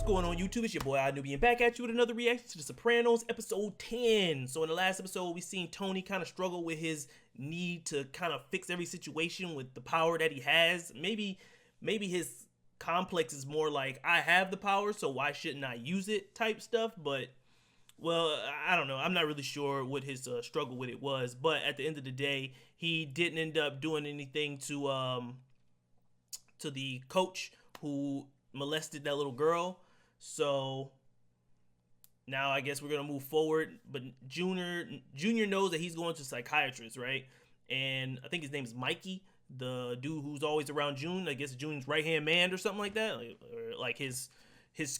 What's going on YouTube? It's your boy Oddnoobian back at you with another reaction to The Sopranos episode 10. So in the last episode, we seen Tony kind of struggle with his need to kind of fix every situation with the power that he has. Maybe his complex is more like, I have the power, so why shouldn't I use it type stuff. But, well, I don't know. I'm not really sure what his struggle with it was. But at the end of the day, he didn't end up doing anything to the coach who molested that little girl. So now I guess we're gonna move forward. But Junior knows that he's going to a psychiatrist, right? And I think his name is Mikey, the dude who's always around June. I guess June's right hand man or something like that, or like his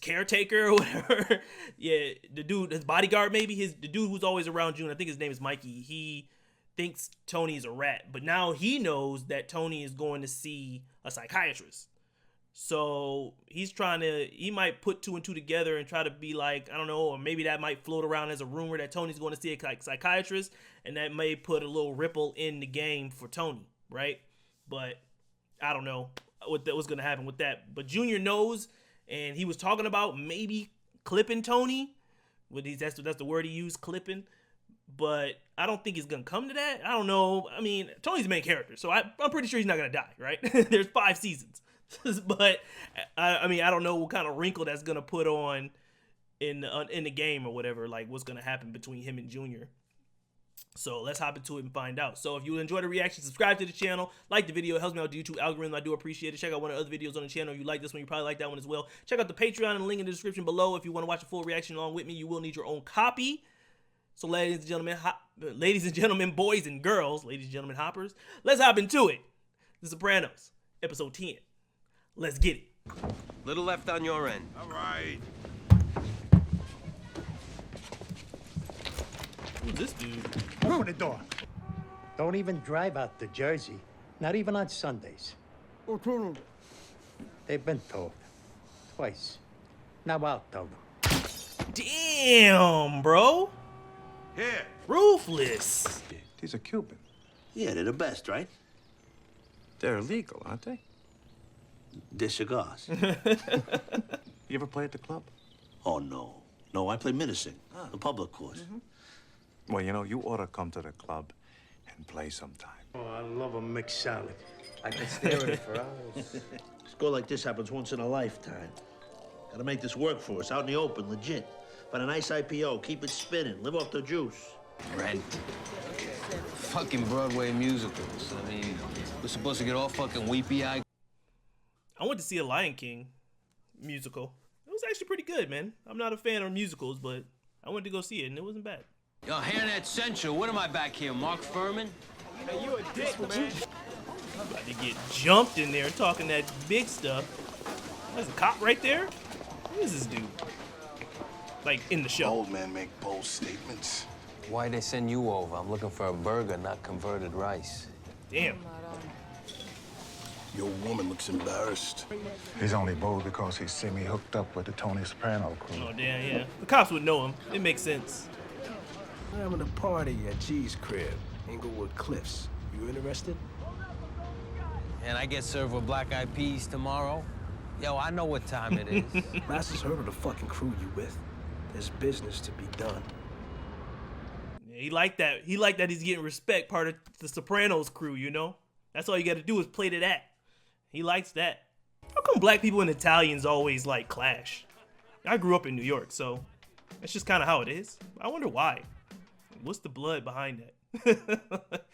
caretaker or whatever. Yeah, the dude, his bodyguard maybe. The dude who's always around June. I think his name is Mikey. He thinks Tony's a rat, but now he knows that Tony is going to see a psychiatrist. So he might put two and two together and try to be like, I don't know, or maybe that might float around as a rumor that Tony's going to see a psychiatrist, and that may put a little ripple in the game for Tony, right? But I don't know what's going to happen with that. But Junior knows, and he was talking about maybe clipping Tony. That's the word he used, clipping. But I don't think it's going to come to that. I don't know. I mean, Tony's the main character, so I'm pretty sure he's not going to die, right? There's 5 seasons. But I mean, I don't know what kind of wrinkle that's gonna put on in the game or whatever. Like what's gonna happen between him and Junior. So let's hop into it and find out. So if you enjoy the reaction, subscribe to the channel, like the video. It helps me out with the YouTube algorithm. I do appreciate it. Check out one of the other videos on the channel. If you like this one, you probably like that one as well. Check out the Patreon and the link in the description below. If you want to watch a full reaction along with me, you will need your own copy. So ladies and gentlemen, boys and girls, ladies and gentlemen, hoppers, let's hop into it. The Sopranos, episode 10. Let's get it. Little left on your end. All right. Who's this dude? Open the door. Don't even drive out to Jersey. Not even on Sundays. They've been told. Twice. Now I'll tell them. Damn, bro. Here. Ruthless. These are Cuban. Yeah, they're the best, right? They're illegal, aren't they? They're cigars. You ever play at the club? Oh, no. No, I play menacing. The public course. Well, you know, you ought to come to the club and play sometime. Oh, I love a mixed salad. I could stare at it for hours. A score like this happens once in a lifetime. Gotta make this work for us, out in the open, legit. Find a nice IPO, keep it spinning, live off the juice. Rent. Fucking Broadway musicals. I mean, we're supposed to get all fucking weepy-eyed. I went to see a Lion King musical. It was actually pretty good, man. I'm not a fan of musicals, but I went to go see it, and it wasn't bad. Yo, Hairnet Central, what am I back here, Mark Furman? Hey, you a dick, man. I'm about to get jumped in there talking that big stuff. There's a cop right there. Who is this dude? Like, in the show. Old men make bold statements. Why'd they send you over? I'm looking for a burger, not converted rice. Damn. Your woman looks embarrassed. He's only bold because he's seen me hooked up with the Tony Soprano crew. Oh, damn, yeah. The cops would know him. It makes sense. I'm having a party at G's crib, Inglewood Cliffs. You interested? And I get served with black eyed peas tomorrow? Yo, I know what time it is. Master's heard of the fucking crew you with. There's business to be done. Yeah, he liked that. He liked that he's getting respect, part of the Sopranos crew, you know? That's all you got to do is play to that. He likes that. How come black people and Italians always, like, clash? I grew up in New York, so that's just kind of how it is. I wonder why. What's the blood behind that?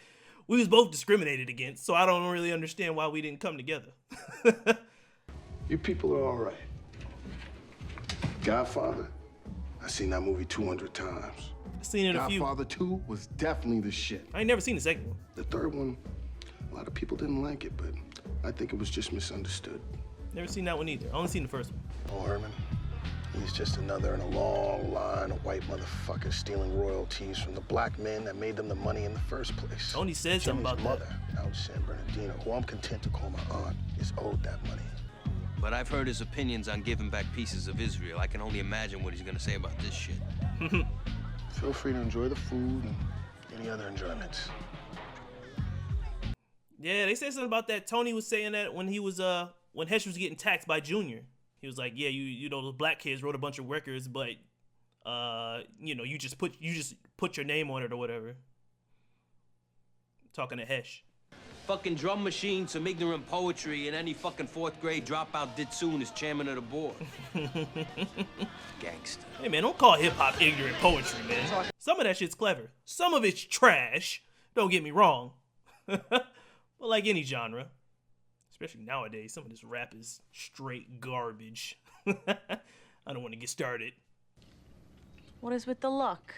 We was both discriminated against, so I don't really understand why we didn't come together. You people are all right. Godfather, I've seen that movie 200 times. I've seen it a few. Godfather 2 was definitely the shit. I ain't never seen the second one. The third one, a lot of people didn't like it, but I think it was just misunderstood. Never seen that one either. I only seen the first one. Oh, Herman, he's just another in a long line of white motherfuckers stealing royalties from the black men that made them the money in the first place. Tony said something about Jimmy's that. mother, out San Bernardino, who I'm content to call my aunt, is owed that money. But I've heard his opinions on giving back pieces of Israel. I can only imagine what he's gonna say about this shit. Feel free to enjoy the food and any other enjoyments. Yeah, they said something about that. Tony was saying that when he was when Hesh was getting taxed by Junior. He was like, yeah, you know, the black kids wrote a bunch of records, but you know, you just put your name on it or whatever. Talking to Hesh. Fucking drum machine, some ignorant poetry, and any fucking fourth grade dropout did soon as chairman of the board. Gangster. Hey man, don't call hip hop ignorant poetry, man. Some of that shit's clever. Some of it's trash. Don't get me wrong. But like any genre, especially nowadays, some of this rap is straight garbage. I don't want to get started. What is with the luck?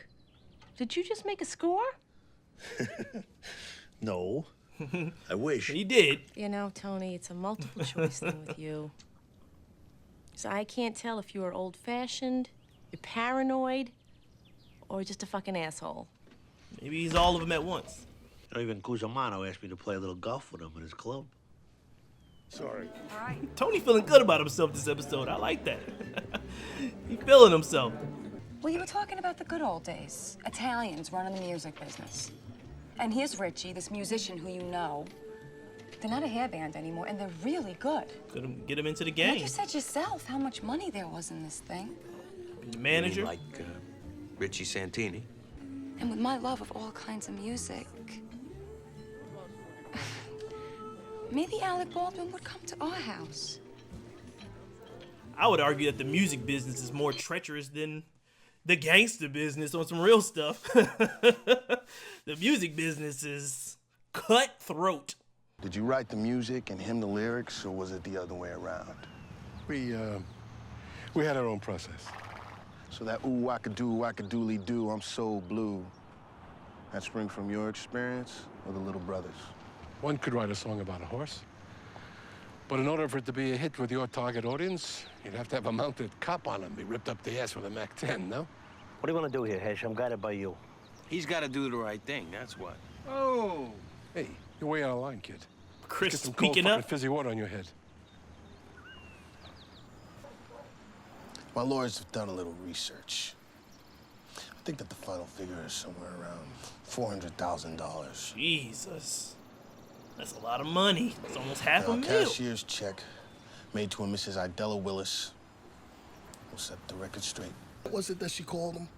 Did you just make a score? No. I wish. He did. You know, Tony, it's a multiple choice thing with you. So I can't tell if you are old-fashioned, you're paranoid, or just a fucking asshole. Maybe he's all of them at once. Even Cusimano asked me to play a little golf with him at his club. Sorry. All right. Tony feeling good about himself this episode. I like that. He feeling himself. Well, you were talking about the good old days. Italians running the music business. And here's Richie, this musician who you know. They're not a hair band anymore, and they're really good. Get him into the And game. you said yourself how much money there was in this thing. The manager. Like Richie Santini. And with my love of all kinds of music, maybe Alec Baldwin would come to our house. I would argue that the music business is more treacherous than the gangster business on some real stuff. The music business is cutthroat. Did you write the music and him the lyrics, or was it the other way around? We had our own process. So that ooh, wackadoodly doo, I'm so blue, that spring from your experience or the Little Brothers? One could write a song about a horse. But in order for it to be a hit with your target audience, you'd have to have a mounted cop on him, be ripped up the ass with a MAC-10, no? What do you want to do here, Hesh? I'm guided by you. He's got to do the right thing, that's what. Oh! Hey, you're way out of line, kid. Chris Get some cold speaking fucking up. fizzy water on your head. My lawyers have done a little research. I think that the final figure is somewhere around $400,000. Jesus. That's a lot of money. It's almost half Now, a a mil. cashier's check made to a Mrs. Idella Willis will set the record straight. What was it that she called him?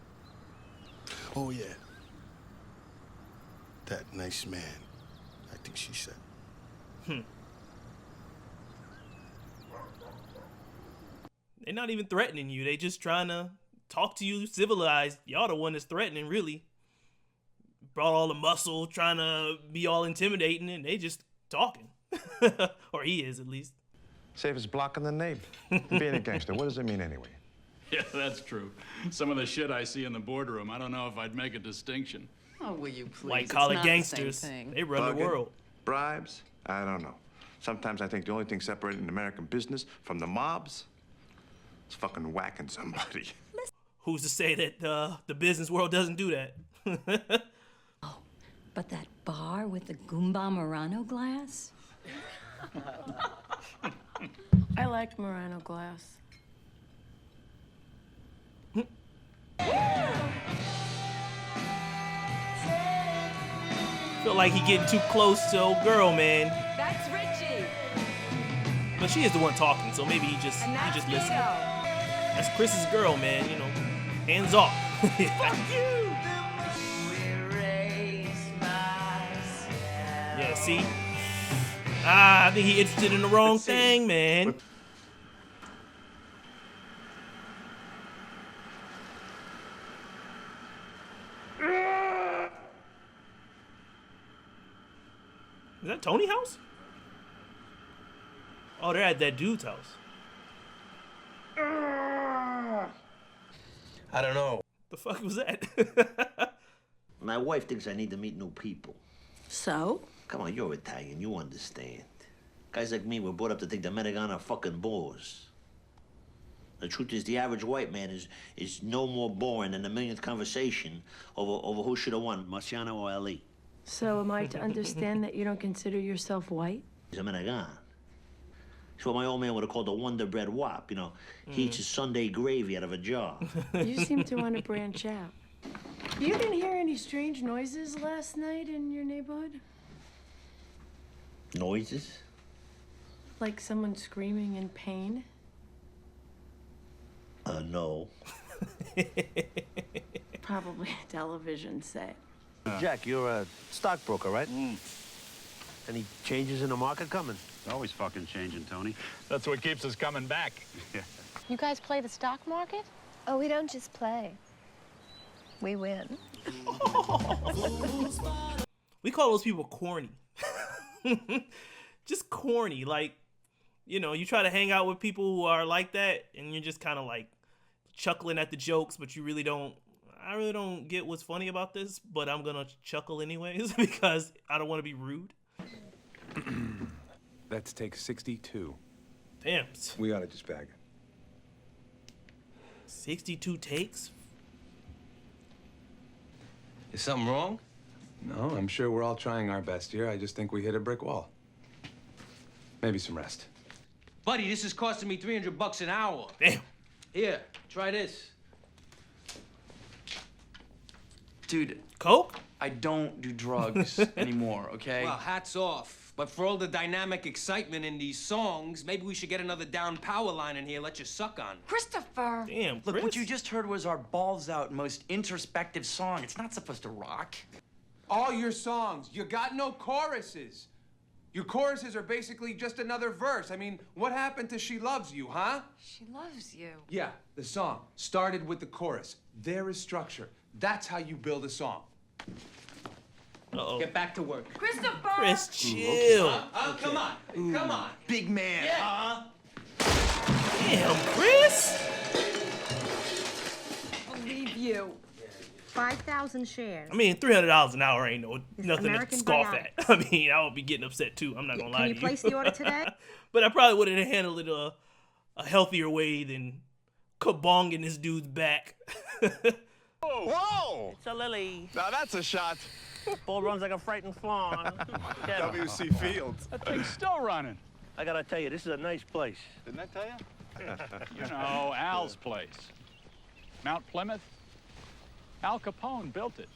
Oh, yeah. That nice man, I think she said. They're not even threatening you. They just trying to talk to you civilized. Y'all the one that's threatening, really. Brought all the muscle, trying to be all intimidating, and they just talking. Or he is, at least. Save us blocking the name. Being a gangster, what does it mean anyway? Yeah, that's true. Some of the shit I see in the boardroom, I don't know if I'd make a distinction. Oh, will you please? White-collar It's not gangsters. the same thing. They run the Bugging? world. Bribes? I don't know. Sometimes I think the only thing separating American business from the mobs is fucking whacking somebody. Who's to say that the business world doesn't do that? But that bar with the Goomba Murano glass? I like Murano glass. Feel like he getting too close to old girl, man. That's Richie. But she is the one talking, so maybe he just listens. That's Chris's girl, man. You know, hands off. Fuck you. Yeah, see? I think he interested in the wrong thing, man. Is that Tony's house? Oh, they're at that dude's house. I don't know. The fuck was that? My wife thinks I need to meet new people. So? Come on, you're Italian. You understand. Guys like me were brought up to think the Americans are fucking bores. The truth is, the average white man is no more boring than the millionth conversation over who should have won, Marciano or Ali. So am I to understand that you don't consider yourself white? He's American. It's what my old man would have called a Wonder Bread wop. You know, he eats his Sunday gravy out of a jar. You seem to want to branch out. You didn't hear any strange noises last night in your neighborhood? Noises? Like someone screaming in pain? No. Probably a television set. Jack, you're a stockbroker, right? Any changes in the market coming? It's always fucking changing, Tony. That's what keeps us coming back. You guys play the stock market? Oh, we don't just play. We win. We call those people corny. Just corny. Like, you know, you try to hang out with people who are like that, and you're just kind of like chuckling at the jokes, but you really don't. I really don't get what's funny about this, but I'm gonna chuckle anyways because I don't want to be rude. That's take 62. Damn. We gotta just bag it. 62 takes? Is something wrong? No, I'm sure we're all trying our best here. I just think we hit a brick wall. Maybe some rest. Buddy, this is costing me $300 an hour. Damn. Here, try this. Dude. Coke? I don't do drugs anymore, okay? Well, hats off. But for all the dynamic excitement in these songs, maybe we should get another down power line in here and let you suck on. Christopher! Damn, Look, what you just heard was our balls out, most introspective song. It's not supposed to rock. All your songs, you got no choruses. Your choruses are basically just another verse. I mean, what happened to She Loves You, huh? She loves you. Yeah, the song started with the chorus. There is structure. That's how you build a song. Uh-oh. Get back to work. Christopher! Chris, chill. Come on. Come on. Big man, huh? Damn, Chris. Believe you. 5,000 shares. I mean, $300 an hour ain't nothing American to scoff Biotics. at. I mean, I would be getting upset too. I'm not gonna lie to you. Can you place the order today? But I probably would have handled it a healthier way than kabonging this dude's back. Whoa! It's a lily. Now that's a shot. Ball runs like a frightened fawn. WC Fields. That thing's still running. I gotta tell you, this is a nice place. Didn't I tell you? You know, Al's place. Mount Plymouth. Al Capone built it.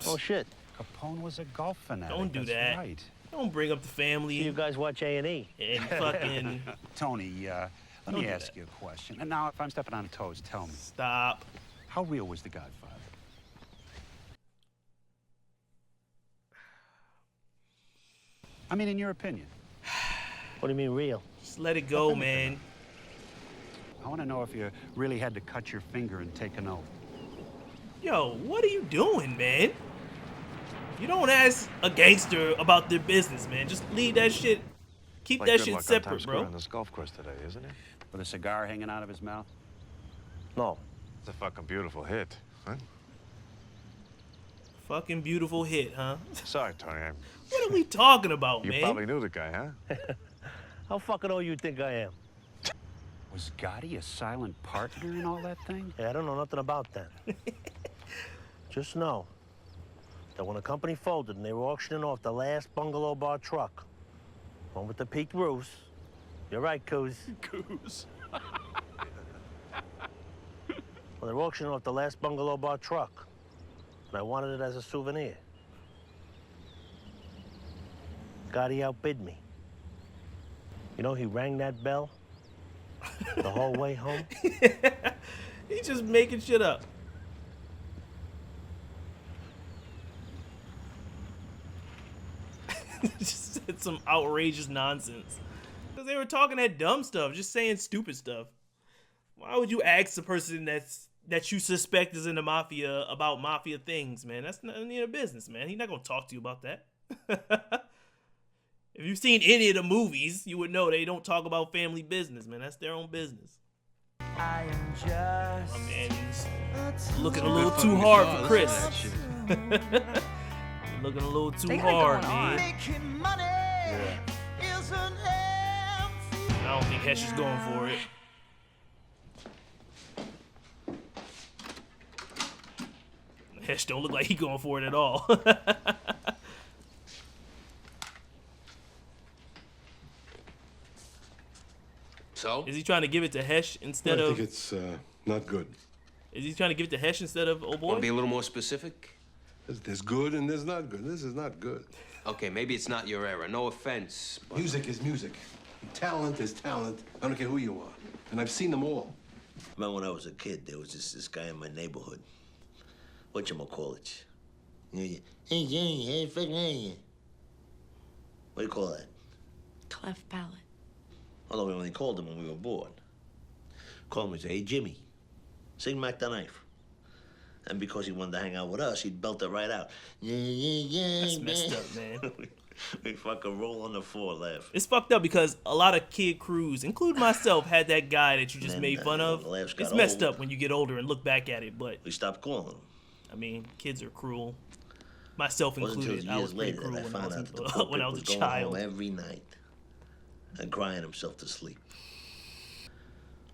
Oh, shit. Capone was a golf fanatic. Don't do That's that. Right. Don't bring up the family. You guys watch A&E. And fucking... Tony, let Don't me do ask that. you a question. And now, if I'm stepping on toes, tell me. Stop. How real was The Godfather? I mean, in your opinion. What do you mean, real? Just let it go, man. I want to know if you really had to cut your finger and take an oath. Yo, what are you doing, man? You don't ask a gangster about their business, man. Just leave that shit. Keep that shit separate, bro. On this golf course today, isn't it? With a cigar hanging out of his mouth? No. It's a fucking beautiful hit, huh? Fucking beautiful hit, huh? Sorry, Tony. What are we talking about, You man? probably knew the guy, huh? How fucking old you think I am? Was Gotti a silent partner in all that thing? Yeah, I don't know nothing about that. Just know that when a company folded and they were auctioning off the last bungalow bar truck, one with the peaked roofs, you're right, Coos. Goose. Well, they were auctioning off the last bungalow bar truck, and I wanted it as a souvenir. Gotti outbid me. You know, he rang that bell the whole way home. He's just making shit up. Just said some outrageous nonsense. Because they were talking that dumb stuff, just saying stupid stuff. Why would you ask the person that you suspect is in the mafia about mafia things, man? That's none of your business, man. He's not going to talk to you about that. If you've seen any of the movies, you would know they don't talk about family business, man. That's their own business. I am just my man is looking a little too hard for Chris. Looking a little too hard, man. yeah. I don't think Hesh is going for it. Hesh don't look like he going for it at all. So? Is he trying to give it to Hesh instead of... I think it's not good. Is he trying to give it to Hesh instead of old boy? Want to be a little more specific? There's good and there's not good. This is not good. Okay, maybe it's not your era. No offense. But... Music is music. Talent is talent. I don't care who you are. And I've seen them all. Remember when I was a kid, there was this guy in my neighborhood. Whatchamacallit? Hey, Jenny, hey, fucking hey. What do you call that? Cleft palate. Although we only called him when we were bored. Call him and say, hey, Jimmy, sing Mac the Knife. And because he wanted to hang out with us, he'd belt it right out. That's messed up, man. We fucking roll on the floor laughing. It's fucked up because a lot of kid crews, including myself, had that guy that you just And made fun of. the laughs got It's messed old. up when you get older and look back at it, but we stopped calling him. I mean, kids are cruel. Myself Wasn't included. until I years was pretty later cruel that I when I found was, out that the when culprit I was a going child. home every night and crying himself to sleep.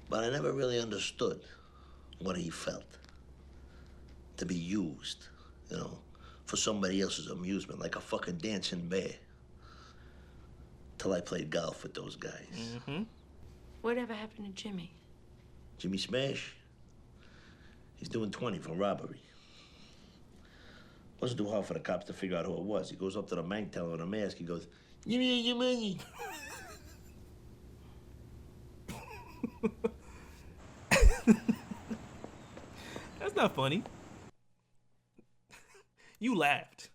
But I never really understood what he felt. To be used, you know, for somebody else's amusement, like a fucking dancing bear. Till I played golf with those guys. Mm-hmm. Whatever happened to Jimmy? Jimmy Smash, he's doing 20 for robbery. Wasn't too hard for the cops to figure out who it was. He goes up to the bank teller with a mask. He goes, "Give me your money." That's not funny. You laughed.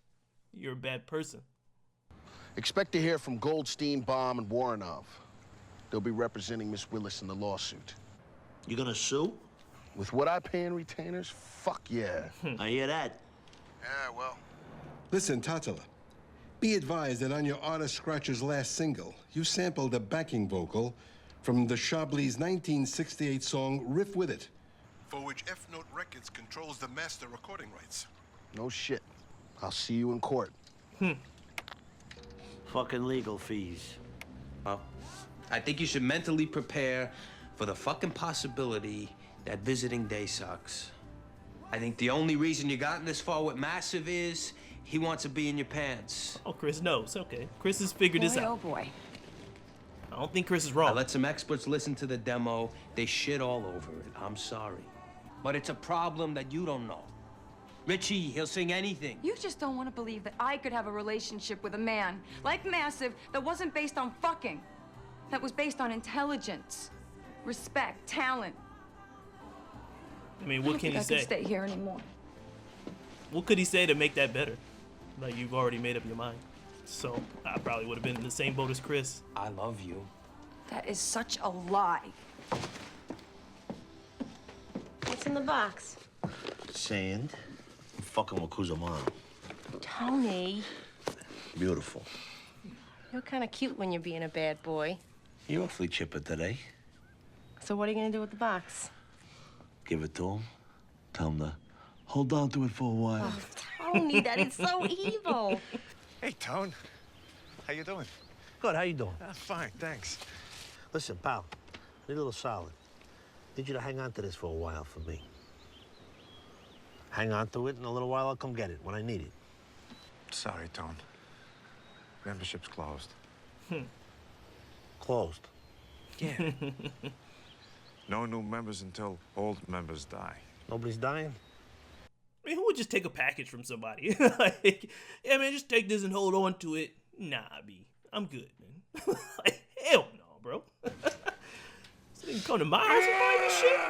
You're a bad person. Expect to hear from Goldstein, Baum, and Warrenov. They'll be representing Miss Willis in the lawsuit. You gonna sue? With what I pay in retainers? Fuck yeah. I hear that. Yeah, well. Listen, Tatala, be advised that on your Artist Scratcher's last single, you sampled a backing vocal from the Chablis' 1968 song Riff With It, for which F Note Records controls the master recording rights. No shit. I'll see you in court. Fucking legal fees. Well, I think you should mentally prepare for the fucking possibility that visiting day sucks. I think the only reason you gotten this far with Massive is he wants to be in your pants. Oh, Chris knows. Okay. Chris has figured this Boy, out. oh boy. I don't think Chris is wrong. I let some experts listen to the demo. They shit all over it. I'm sorry. But it's a problem that you don't know. Richie, he'll sing anything. You just don't want to believe that I could have a relationship with a man like Massive that wasn't based on fucking. That was based on intelligence, respect, talent. I mean, I what don't can think he I say? can stay here anymore. What could he say to make that better? Like, you've already made up your mind. So, I probably would have been in the same boat as Chris. I love you. That is such a lie. What's in the box? Sand. I'm fucking with Kuzamano. Tony, Beautiful. you're kind of cute when you're being a bad boy. You're awfully chipper today. So what are you gonna do with the box? Give it to him. Tell him to hold on to it for a while. Oh, Tony, that is so evil. Hey, Tone. How you doing? Good, how you doing? Fine, thanks. Listen, pal, I need a little solid. Need you to hang on to this for a while for me. Hang on to it, in a little while I'll come get it when I need it. Sorry, Tone. Membership's closed. Closed. Yeah. No new members until old members die. Nobody's dying? I mean, who would just take a package from somebody? Like, yeah, man, just take this and hold on to it. Nah, B, I'm good, man. Like, hell no, bro. So you can come to my house and buy this shit?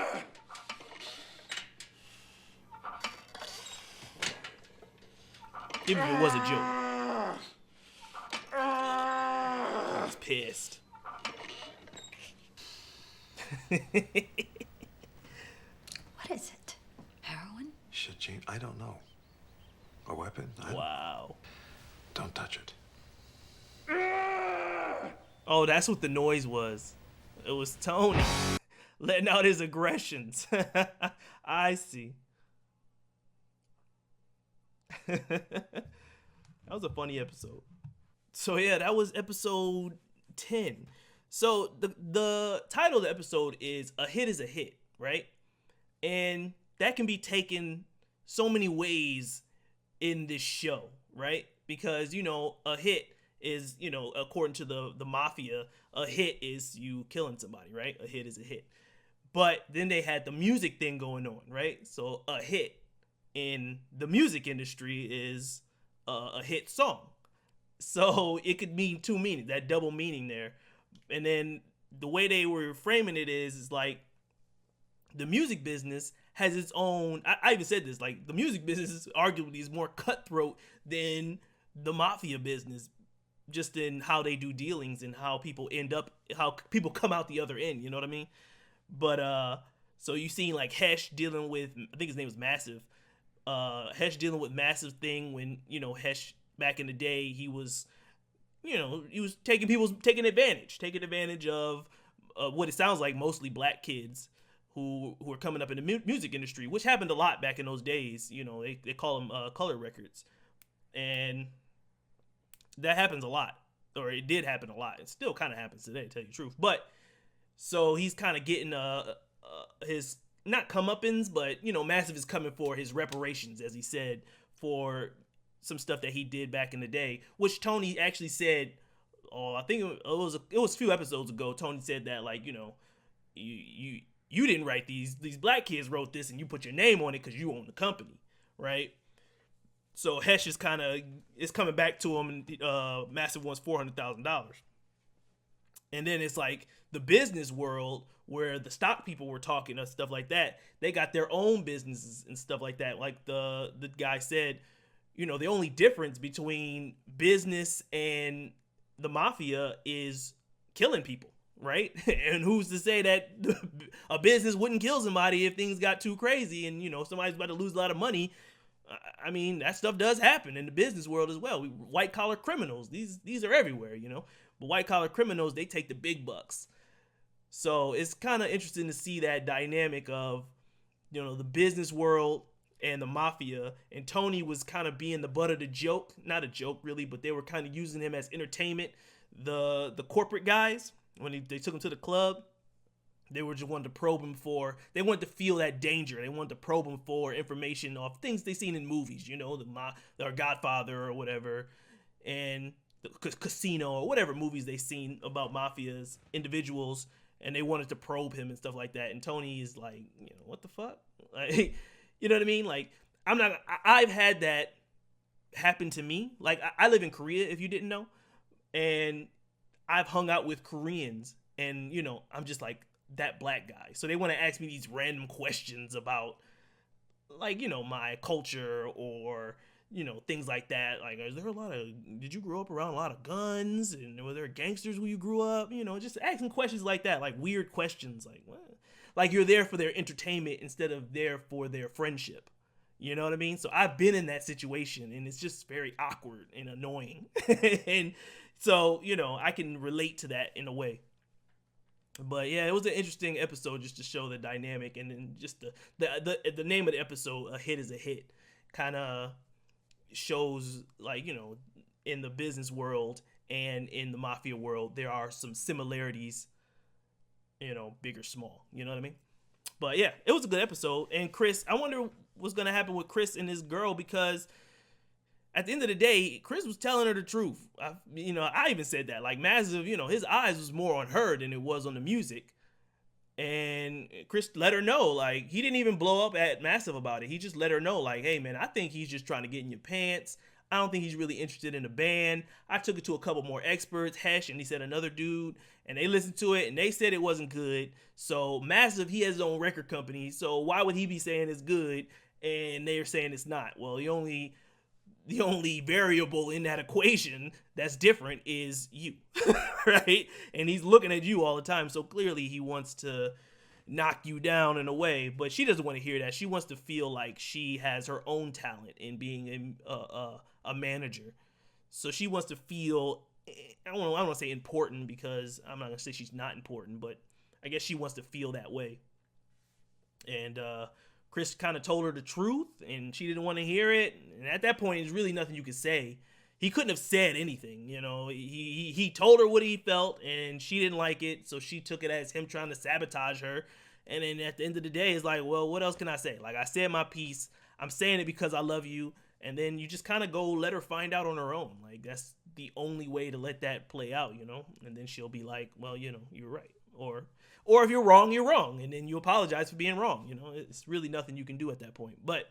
Even if it was a joke. I was pissed. What is it? Heroin? Shit, Gene, I don't know. A weapon? Wow. Don't touch it. Oh, that's what the noise was. It was Tony letting out his aggressions. I see. That was a funny episode. So yeah, that was episode 10. So the title of the episode is A Hit is a Hit, right? And that can be taken so many ways in this show, right? Because, you know, a hit is, you know, according to the mafia, a hit is you killing somebody, right? A hit is a hit. But then they had the music thing going on, right? So a hit in the music industry is a hit song. So it could mean two meanings, that double meaning there. And then the way they were framing it is like the music business has its own. I even said this, like the music business is arguably more cutthroat than the mafia business, just in how they do dealings and how people come out the other end. You know what I mean? But so you seen like Hesh dealing with, I think his name was Massive. Hesh dealing with Massive thing when, you know, Hesh back in the day, he was taking advantage of what it sounds like mostly black kids who are coming up in the music industry, which happened a lot back in those days. You know, they call them color records, and that happens a lot, or it did happen a lot. It still kind of happens today, to tell you the truth. But so he's kind of getting his, not comeuppance, but, you know, Massive is coming for his reparations, as he said, for some stuff that he did back in the day, which Tony actually said. Oh, I think it was a few episodes ago. Tony said that, like, you know, you didn't write these black kids wrote this, and you put your name on it because you own the company, right? So Hesh is coming back to him, and Massive wants $400,000. And then it's like the business world where the stock people were talking and stuff like that. They got their own businesses and stuff like that. Like the guy said, you know, the only difference between business and the mafia is killing people, right? And who's to say that a business wouldn't kill somebody if things got too crazy and, you know, somebody's about to lose a lot of money? I mean, that stuff does happen in the business world as well. White collar criminals, these are everywhere, you know. But white collar criminals, they take the big bucks. So it's kind of interesting to see that dynamic of, you know, the business world and the mafia. And Tony was kind of being the butt of the joke. Not a joke, really, but they were kind of using him as entertainment. The corporate guys, when they took him to the club, they were just wanting to probe him for, they wanted to feel that danger. They wanted to probe him for information of things they seen in movies, you know, the Godfather or whatever, and the Casino or whatever movies they seen about mafias, individuals, and they wanted to probe him and stuff like that. And Tony is like, you know, what the fuck? Like, you know what I mean? Like, I've had that happen to me. Like, I live in Korea, if you didn't know, and I've hung out with Koreans, and, you know, I'm just like that black guy. So they want to ask me these random questions about, like, you know, my culture or, you know, things like that. Like, did you grow up around a lot of guns? And were there gangsters when you grew up? You know, just asking questions like that, like weird questions. Like, what? Like you're there for their entertainment instead of there for their friendship. You know what I mean? So I've been in that situation, and it's just very awkward and annoying. And so, you know, I can relate to that in a way. But yeah, it was an interesting episode just to show the dynamic, and then just the name of the episode, A Hit is a Hit, kind of shows, like, you know, in the business world and in the mafia world, there are some similarities, you know, big or small, you know what I mean? But yeah, it was a good episode. And Chris, I wonder what's going to happen with Chris and his girl, because at the end of the day, Chris was telling her the truth. I even said that, like, Massive, you know, his eyes was more on her than it was on the music. And Chris let her know, like, he didn't even blow up at Massive about it. He just let her know, like, hey, man, I think he's just trying to get in your pants. I don't think he's really interested in the band. I took it to a couple more experts, Hesh, and he said another dude, and they listened to it, and they said it wasn't good. So Massive, he has his own record company, so why would he be saying it's good, and they're saying it's not? Well, the only variable in that equation that's different is you, right? And he's looking at you all the time, so clearly he wants to knock you down in a way, but she doesn't want to hear that. She wants to feel like she has her own talent in being a manager. So she wants to feel, I don't want to say important, because I'm not going to say she's not important, but I guess she wants to feel that way. And Chris kind of told her the truth, and she didn't want to hear it. And at that point, there's really nothing you could say. He couldn't have said anything, you know. He told her what he felt, and she didn't like it, so she took it as him trying to sabotage her. And then at the end of the day, it's like, well, what else can I say? Like, I said my piece. I'm saying it because I love you. And then you just kind of go let her find out on her own. Like, that's the only way to let that play out, you know. And then she'll be like, well, you know, you're right. Or if you're wrong, you're wrong. And then you apologize for being wrong. You know, it's really nothing you can do at that point. But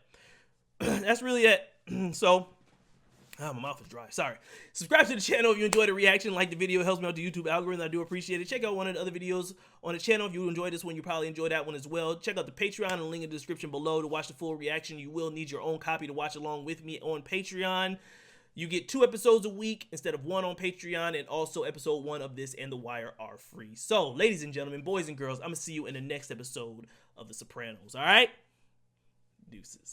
that's really it. So My mouth is dry. Sorry. Subscribe to the channel if you enjoyed the reaction. Like the video. It helps me out the YouTube algorithm. I do appreciate it. Check out one of the other videos on the channel. If you enjoyed this one, you probably enjoyed that one as well. Check out the Patreon and link in the description below to watch the full reaction. You will need your own copy to watch along with me on Patreon. You get 2 episodes a week instead of 1 on Patreon, and also episode 1 of this and The Wire are free. So, ladies and gentlemen, boys and girls, I'm going to see you in the next episode of The Sopranos, all right? Deuces.